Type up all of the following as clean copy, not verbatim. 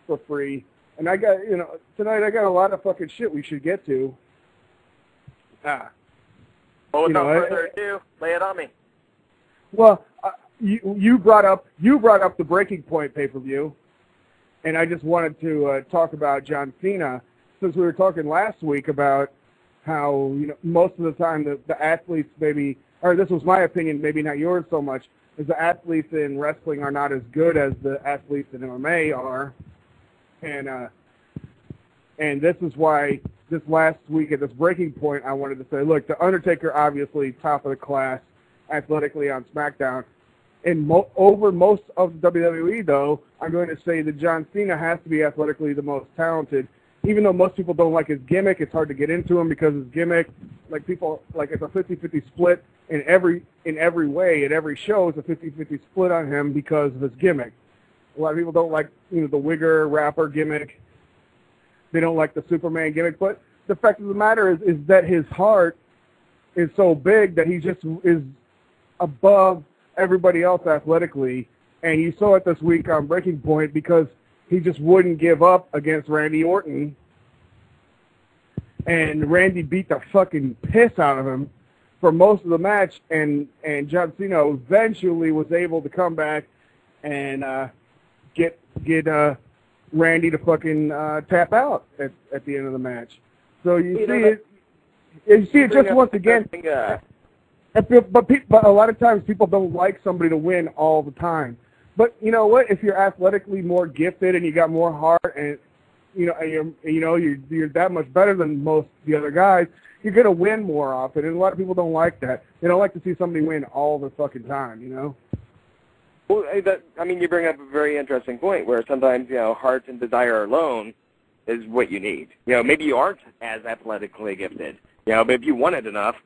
for free. And I got, tonight I got a lot of fucking shit we should get to. Well, without further ado, lay it on me. Well, you brought up the Breaking Point pay-per-view, and I just wanted to talk about John Cena, since we were talking last week about how most of the time the athletes maybe, or this was my opinion, maybe not yours so much, is the athletes in wrestling are not as good as the athletes in MMA are, and this is why this last week at this Breaking Point I wanted to say, look, the Undertaker obviously top of the class athletically on SmackDown. Over most of WWE, though, I'm going to say that John Cena has to be athletically the most talented. Even though most people don't like his gimmick, it's hard to get into him because his gimmick, it's a 50-50 split in every way. At every show, it's a 50-50 split on him because of his gimmick. A lot of people don't like the wigger rapper gimmick. They don't like the Superman gimmick. But the fact of the matter is that his heart is so big that he just is above everybody else athletically. And you saw it this week on Breaking Point because he just wouldn't give up against Randy Orton. And Randy beat the fucking piss out of him for most of the match. And John Cena eventually was able to come back and get Randy to fucking tap out at the end of the match. So you see it just once again. But a lot of times people don't like somebody to win all the time. But you know what? If you're athletically more gifted and you got more heart, and you're that much better than most of the other guys, you're gonna win more often. And a lot of people don't like that. They don't like to see somebody win all the fucking time. Well, you bring up a very interesting point where sometimes heart and desire alone is what you need. Maybe you aren't as athletically gifted. But if you want it enough,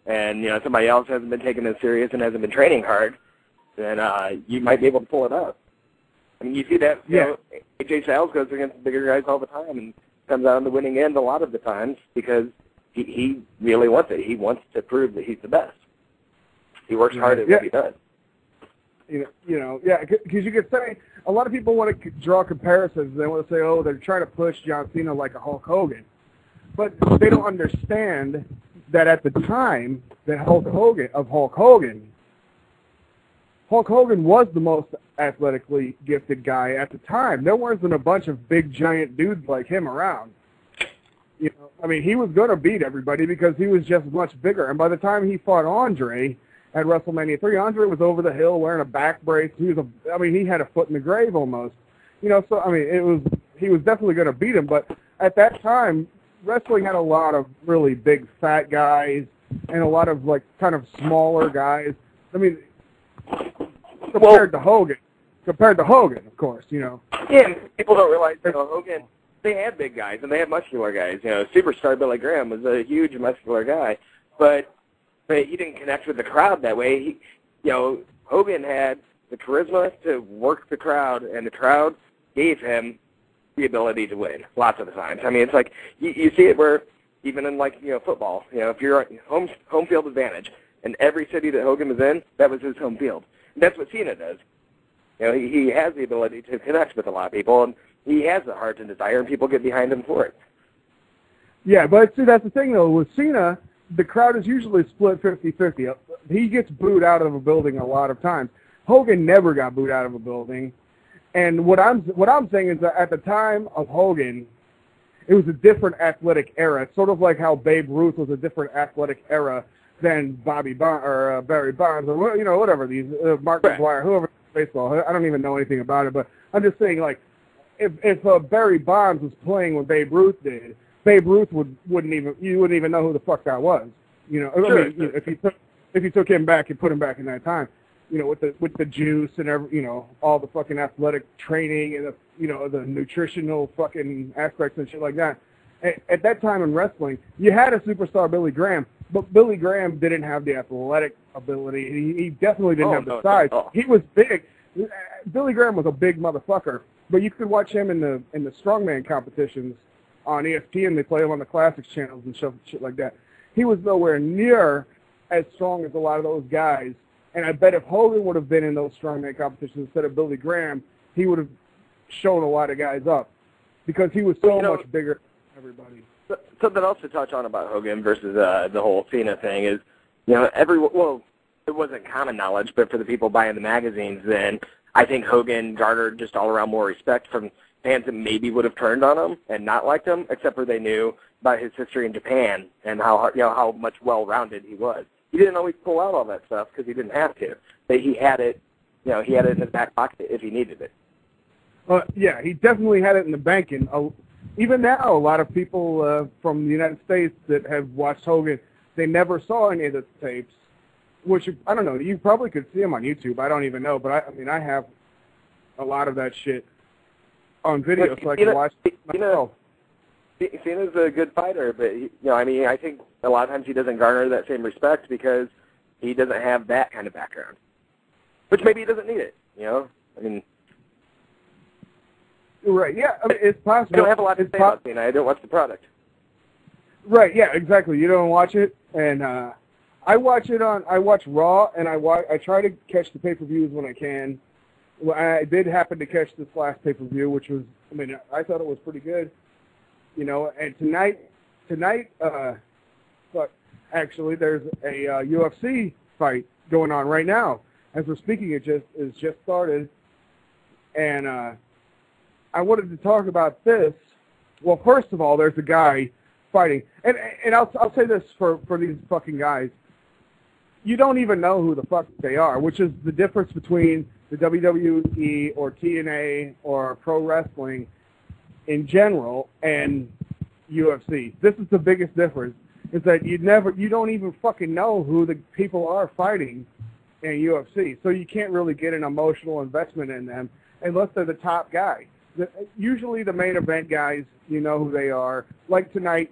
and somebody else hasn't been taking it serious and hasn't been training hard, then you might be able to pull it out. You see that, AJ Styles goes against bigger guys all the time and comes out on the winning end a lot of the times because he really wants it. He wants to prove that he's the best. He works hard at what he does. Because you could say, a lot of people want to draw comparisons. They want to say, oh, they're trying to push John Cena like a Hulk Hogan. But they don't understand that at the time that Hulk Hogan was the most athletically gifted guy at the time. There wasn't a bunch of big, giant dudes like him around. He was going to beat everybody because he was just much bigger. And by the time he fought Andre at WrestleMania 3, Andre was over the hill wearing a back brace. He had a foot in the grave almost. He was definitely going to beat him. But at that time, wrestling had a lot of really big, fat guys and a lot of, kind of smaller guys. Compared to Hogan, of course, Yeah, people don't realize, Hogan, they had big guys, and they had muscular guys. Superstar Billy Graham was a huge muscular guy, but he didn't connect with the crowd that way. Hogan had the charisma to work the crowd, and the crowd gave him the ability to win lots of the times. It's like you see it where even in football, if you're home field advantage, and every city that Hogan was in, that was his home field. And that's what Cena does. He has the ability to connect with a lot of people, and he has the heart and desire, and people get behind him for it. Yeah, but see, that's the thing though. With Cena, the crowd is usually split 50-50. He gets booed out of a building a lot of times. Hogan never got booed out of a building. And what I'm saying is that at the time of Hogan, it was a different athletic era. It's sort of like how Babe Ruth was a different athletic era than Barry Bonds or whatever these Mark McGuire, whoever baseball. I don't even know anything about it, but I'm just saying if Barry Bonds was playing when Babe Ruth did, Babe Ruth wouldn't even know who the fuck that was. If you took him back and put him back in that time, with the juice and all the fucking athletic training and the nutritional fucking aspects and shit like that. At that time in wrestling, you had a superstar Billy Graham, but Billy Graham didn't have the athletic ability. He definitely didn't have the size. He was big. Billy Graham was a big motherfucker, but you could watch him in the strongman competitions on ESPN. They play him on the Classics channels and shit like that. He was nowhere near as strong as a lot of those guys. And I bet if Hogan would have been in those strongman competitions instead of Billy Graham, he would have shown a lot of guys up. because he was so much bigger than everybody. Something else to touch on about Hogan versus the whole Cena thing is, it wasn't common knowledge, but for the people buying the magazines then, I think Hogan garnered just all around more respect from fans that maybe would have turned on him and not liked him, except for they knew about his history in Japan and how much well-rounded he was. He didn't always pull out all that stuff because he didn't have to, but he had it. He had it in his back pocket if he needed it. Yeah, he definitely had it in the bank. And even now, a lot of people from the United States that have watched Hogan, they never saw any of the tapes, which, I don't know, you probably could see them on YouTube. I don't even know, but I have a lot of that shit on video, so I can watch it myself. Cena's a good fighter, but, I think a lot of times he doesn't garner that same respect because he doesn't have that kind of background. Which maybe he doesn't need it, Right, yeah, it's possible. I don't have a lot to say about Cena. I don't watch the product. Right, yeah, exactly. You don't watch it, and I watch Raw, and I try to catch the pay-per-views when I can. Well, I did happen to catch this last pay-per-view, which was, I thought it was pretty good. And tonight, but actually, there's a UFC fight going on right now. As we're speaking, it just started, and I wanted to talk about this. Well, first of all, there's a guy fighting, and I'll say this for these fucking guys. You don't even know who the fuck they are, which is the difference between the WWE or TNA or pro wrestling in general and UFC. This is the biggest difference, is that you don't even fucking know who the people are fighting in UFC. So you can't really get an emotional investment in them unless they're the top guy. Usually the main event guys, you know who they are. Like tonight,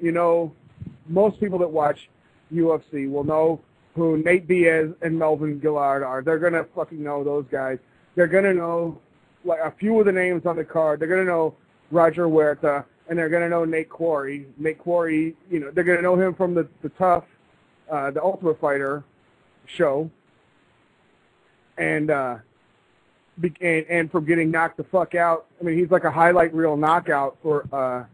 most people that watch UFC will know who Nate Diaz and Melvin Gillard are. They're going to fucking know those guys. They're going to know like a few of the names on the card. They're going to know Roger Huerta, and they're going to know Nate Quarry. Nate Quarry, they're going to know him from the Tough, the Ultimate Fighter show, and from getting knocked the fuck out. He's like a highlight reel knockout for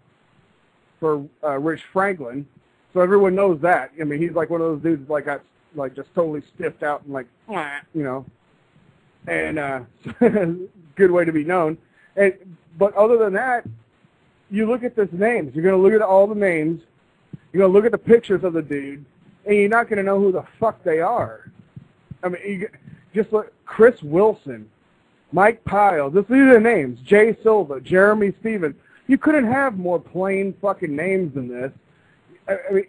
Rich Franklin, so everyone knows that. He's like one of those dudes that got just totally stiffed out and and good way to be known. But other than that, you look at these names. You're going to look at all the names. You're going to look at the pictures of the dude, and you're not going to know who the fuck they are. Just look, Chris Wilson, Mike Pyle. These are the names. Jay Silva, Jeremy Stevens. You couldn't have more plain fucking names than this.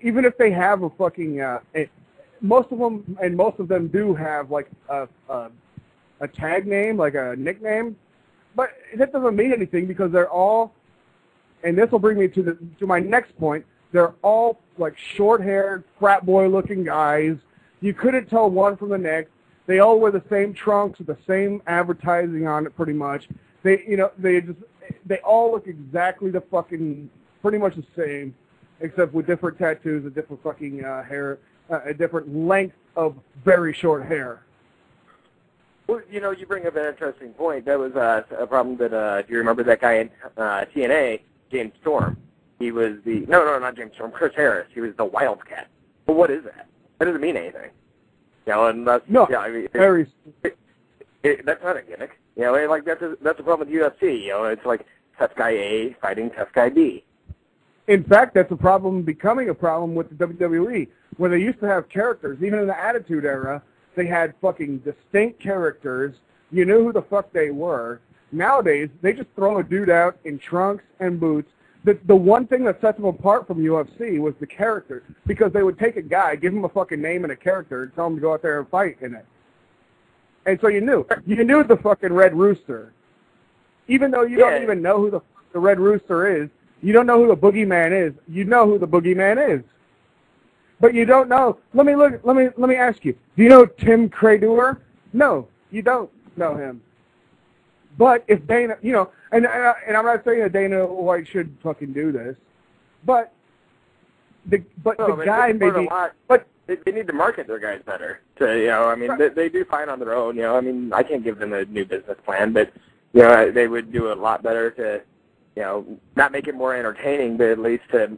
Even if they have a fucking most of them do have like a tag name, like a nickname, but that doesn't mean anything because they're all, and this will bring me to my next point, they're all like short-haired, frat boy-looking guys. You couldn't tell one from the next. They all wear the same trunks with the same advertising on it, pretty much. They all look exactly pretty much the same, except with different tattoos, a different fucking hair, a different length of very short hair. Well, you bring up an interesting point. That was a problem that, do you remember that guy in TNA, James Storm? He was not James Storm, Chris Harris. He was the Wildcat. But what is that? That doesn't mean anything. Unless, no, that's not a gimmick. That's a problem with UFC. It's like tough guy A fighting tough guy B. In fact, that's becoming a problem with the WWE, where they used to have characters. Even in the Attitude Era, they had fucking distinct characters. You knew who the fuck they were. Nowadays, they just throw a dude out in trunks and boots. The one thing that sets them apart from UFC was the character, because they would take a guy, give him a fucking name and a character, and tell him to go out there and fight in it. And so you knew the fucking Red Rooster. Even though you don't even know who the Red Rooster is, you don't know who the Boogeyman is. You know who the Boogeyman is. But you don't know. Let me ask you. Do you know Tim Credeur? No, you don't know him. But if Dana, and I'm not saying that Dana White should fucking do this, but the guy maybe. But they need to market their guys better. They do fine on their own. I can't give them a new business plan, but they would do a lot better to not make it more entertaining, but at least to